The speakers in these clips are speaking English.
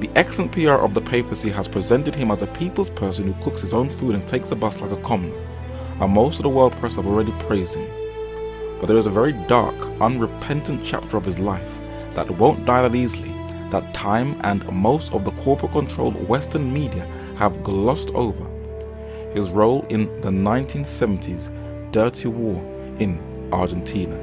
The excellent PR of the papacy has presented him as a people's person who cooks his own food and takes the bus like a commoner, and most of the world press have already praised him. But there is a very dark, unrepentant chapter of his life that won't die that easily, that time and most of the corporate-controlled Western media have glossed over. His role in the 1970s dirty war in Argentina.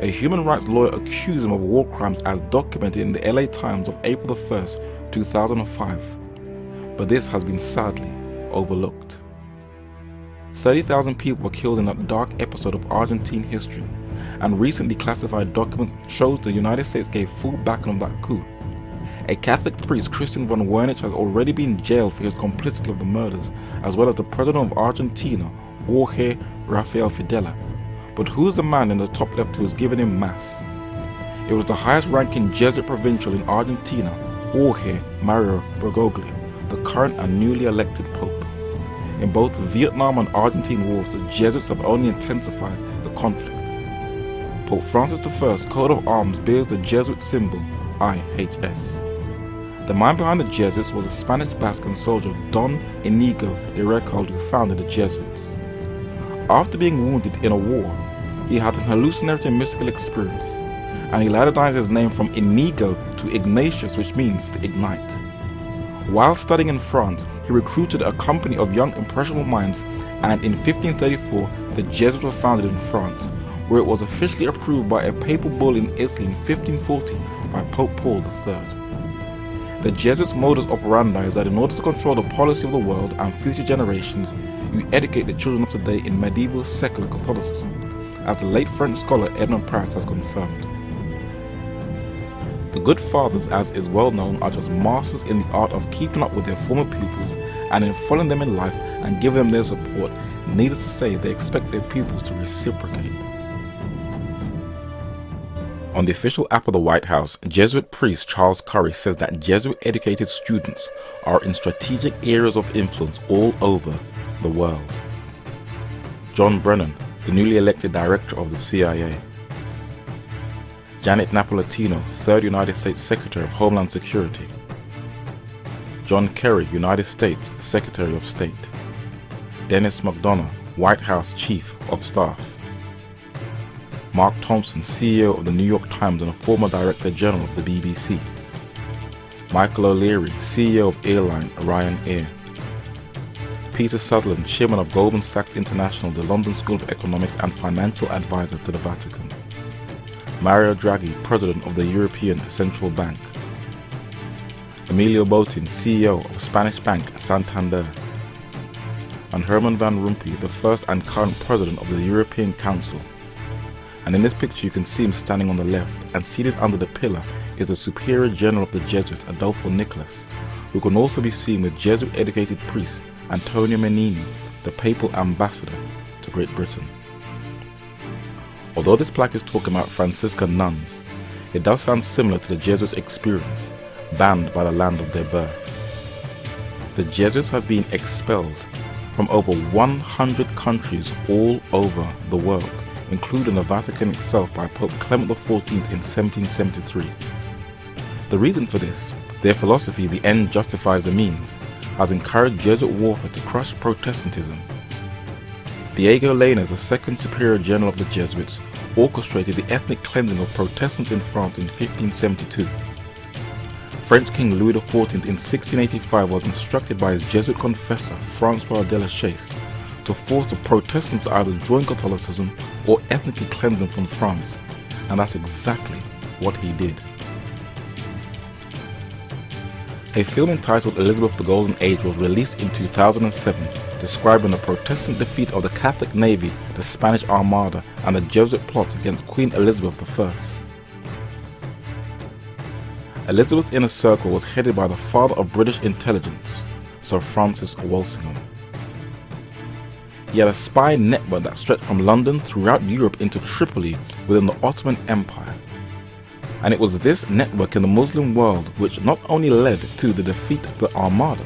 A human rights lawyer accused him of war crimes as documented in the LA Times of April 1st, 2005. But this has been sadly overlooked. 30,000 people were killed in that dark episode of Argentine history, and recently classified documents shows the United States gave full backing of that coup. A Catholic priest, Christian von Wernich, has already been jailed for his complicity of the murders, as well as the president of Argentina, Jorge Rafael Fidela. But who is the man in the top left who is giving him mass? It was the highest ranking Jesuit provincial in Argentina, Jorge Mario Bergoglio, the current and newly elected pope. In both the Vietnam and Argentine wars, the Jesuits have only intensified the conflict. Pope Francis I's coat of arms bears the Jesuit symbol IHS. The mind behind the Jesuits was a Spanish Basque soldier, Don Inigo de Recalde, who founded the Jesuits. After being wounded in a war, he had an hallucinatory mystical experience, and he Latinized his name from Inigo to Ignatius, which means to ignite. While studying in France, he recruited a company of young impressionable minds, and in 1534 the Jesuits were founded in France, where it was officially approved by a papal bull in Italy in 1540 by Pope Paul III. The Jesuits' modus operandi is that in order to control the policy of the world and future generations, you educate the children of today in medieval secular Catholicism, as the late French scholar Edmond Pratt has confirmed. The good fathers, as is well known, are just masters in the art of keeping up with their former pupils and in following them in life and giving them their support. Needless to say, they expect their pupils to reciprocate. On the official app of the White House, Jesuit priest Charles Curry says that Jesuit-educated students are in strategic areas of influence all over the world. John Brennan, the newly elected director of the CIA. Janet Napolitano, 3rd United States Secretary of Homeland Security. John Kerry, United States Secretary of State. Dennis McDonough, White House Chief of Staff. Mark Thompson, CEO of the New York Times and a former Director General of the BBC. Michael O'Leary, CEO of airline Ryanair. Peter Sutherland, Chairman of Goldman Sachs International, the London School of Economics and Financial Advisor to the Vatican. Mario Draghi, President of the European Central Bank. Emilio Botin, CEO of Spanish bank Santander. And Herman Van Rompuy, the first and current President of the European Council. And in this picture you can see him standing on the left, and seated under the pillar is the Superior General of the Jesuits, Adolfo Nicolas, who can also be seen with Jesuit-educated priest Antonio Menini, the Papal Ambassador to Great Britain. Although this plaque is talking about Franciscan nuns, it does sound similar to the Jesuits' experience, banned by the land of their birth. The Jesuits have been expelled from over 100 countries all over the world, including the Vatican itself by Pope Clement XIV in 1773. The reason for this, their philosophy, the end justifies the means, has encouraged Jesuit warfare to crush Protestantism. Diego Lainez, the second Superior General of the Jesuits, orchestrated the ethnic cleansing of Protestants in France in 1572. French King Louis XIV in 1685 was instructed by his Jesuit confessor Francois de la Chaise to force the Protestants to either join Catholicism or ethnically cleanse them from France, and that's exactly what he did. A film entitled Elizabeth the Golden Age was released in 2007, describing the Protestant defeat of the Catholic Navy, the Spanish Armada, and the Jesuit plot against Queen Elizabeth I. Elizabeth's inner circle was headed by the father of British intelligence, Sir Francis Walsingham. He had a spy network that stretched from London throughout Europe into Tripoli within the Ottoman Empire. And it was this network in the Muslim world which not only led to the defeat of the Armada,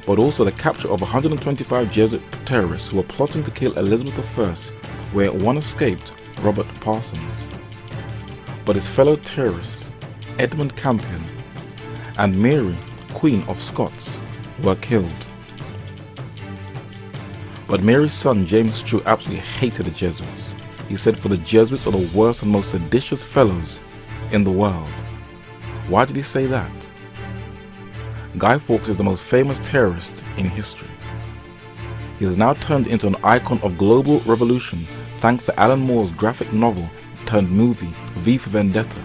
but also the capture of 125 Jesuit terrorists who were plotting to kill Elizabeth I, where one escaped, Robert Parsons. But his fellow terrorist, Edmund Campion, and Mary, Queen of Scots, were killed. But Mary's son James Stewart absolutely hated the Jesuits. He said, "For the Jesuits are the worst and most seditious fellows in the world." Why did he say that? Guy Fawkes is the most famous terrorist in history. He has now turned into an icon of global revolution thanks to Alan Moore's graphic novel turned movie V for Vendetta.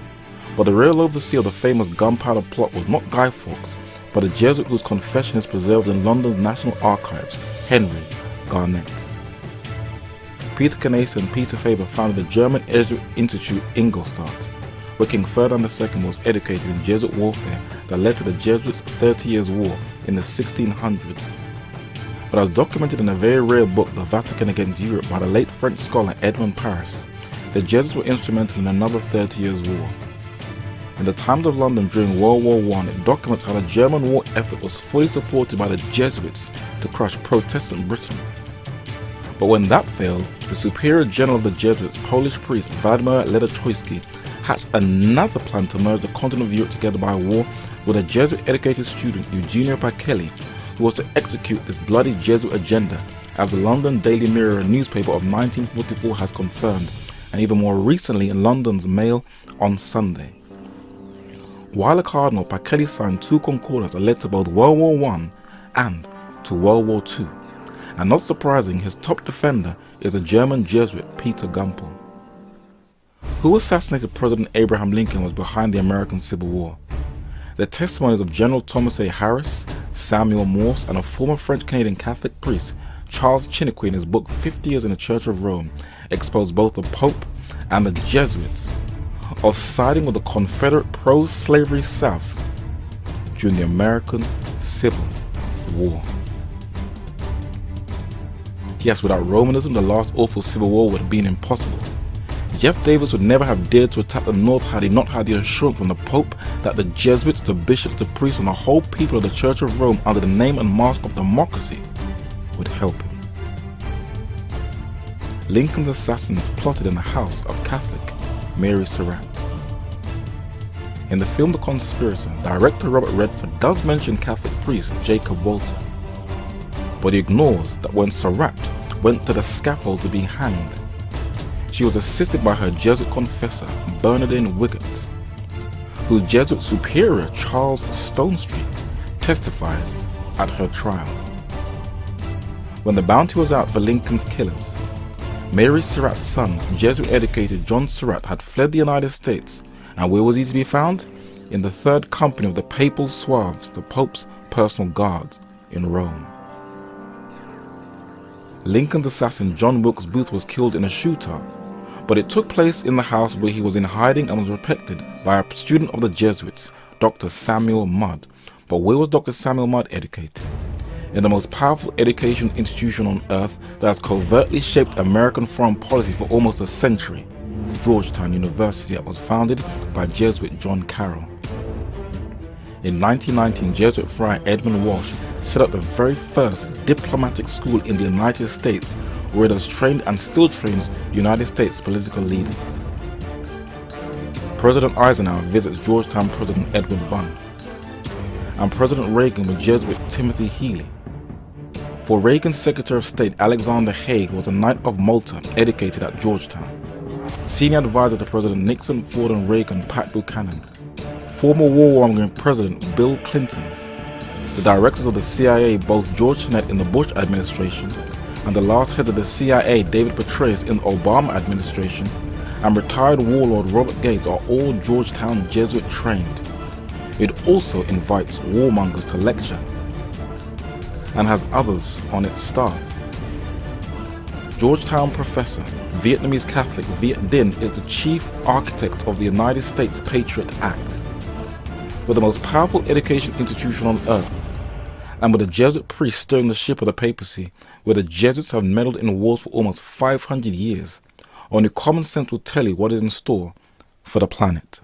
But the real overseer of the famous gunpowder plot was not Guy Fawkes, but a Jesuit whose confession is preserved in London's National Archives, Henry Garnet. Peter Canese and Peter Faber founded the German Jesuit Institute Ingolstadt, where King Ferdinand II was educated in Jesuit warfare that led to the Jesuits' 30 Years' War in the 1600s. But as documented in a very rare book, The Vatican Against Europe, by the late French scholar Edmond Paris, the Jesuits were instrumental in another 30 Years' War. In the Times of London during World War I, it documents how the German war effort was fully supported by the Jesuits to crush Protestant Britain. But when that failed, the Superior General of the Jesuits, Polish priest Vladimir Ledochowski, hatched another plan to merge the continent of Europe together by war with a Jesuit-educated student, Eugenio Pacelli, who was to execute this bloody Jesuit agenda, as the London Daily Mirror newspaper of 1944 has confirmed, and even more recently in London's Mail on Sunday. While a cardinal, Pacelli signed 2 concordats that led to both World War I and to World War II. And not surprising, his top defender is a German Jesuit, Peter Gumpel. Who assassinated President Abraham Lincoln was behind the American Civil War. The testimonies of General Thomas A. Harris, Samuel Morse, and a former French-Canadian Catholic priest, Charles Chiniquy, in his book 50 Years in the Church of Rome, exposed both the Pope and the Jesuits of siding with the Confederate pro-slavery South during the American Civil War. Yes, without Romanism, the last awful civil war would have been impossible. Jeff Davis would never have dared to attack the North had he not had the assurance from the Pope that the Jesuits, the bishops, the priests, and the whole people of the Church of Rome, under the name and mask of democracy, would help him. Lincoln's assassins plotted in the house of Catholic Mary Surratt. In the film The Conspirator, director Robert Redford does mention Catholic priest Jacob Walter, but he ignores that when Surratt went to the scaffold to be hanged, she was assisted by her Jesuit confessor, Bernardine Wiggett, whose Jesuit superior, Charles Stonestreet, testified at her trial. When the bounty was out for Lincoln's killers, Mary Surratt's son, Jesuit-educated John Surratt, had fled the United States, and where was he to be found? In the 3rd Company of the Papal Suaves, the Pope's personal guards, in Rome. Lincoln's assassin John Wilkes Booth was killed in a shootout, but it took place in the house where he was in hiding and was protected by a student of the Jesuits, Dr. Samuel Mudd. But where was Dr. Samuel Mudd educated? In the most powerful education institution on earth that has covertly shaped American foreign policy for almost a century, Georgetown University, that was founded by Jesuit John Carroll. In 1919, Jesuit friar Edmund Walsh set up the very first diplomatic school in the United States, where it has trained and still trains United States political leaders. President Eisenhower visits Georgetown President Edward Bunn, and President Reagan with Jesuit Timothy Healy. For Reagan's Secretary of State Alexander Haig was a Knight of Malta educated at Georgetown. Senior advisor to President Nixon, Ford, and Reagan, Pat Buchanan. Former warmongering President Bill Clinton. The directors of the CIA, both George Tenet in the Bush administration and the last head of the CIA, David Petraeus, in the Obama administration, and retired warlord Robert Gates are all Georgetown Jesuit trained. It also invites warmongers to lecture and has others on its staff. Georgetown professor, Vietnamese Catholic Viet Dinh, is the chief architect of the United States Patriot Act. With the most powerful education institution on earth, and with a Jesuit priest steering the ship of the papacy, where the Jesuits have meddled in wars for almost 500 years, only common sense will tell you what is in store for the planet.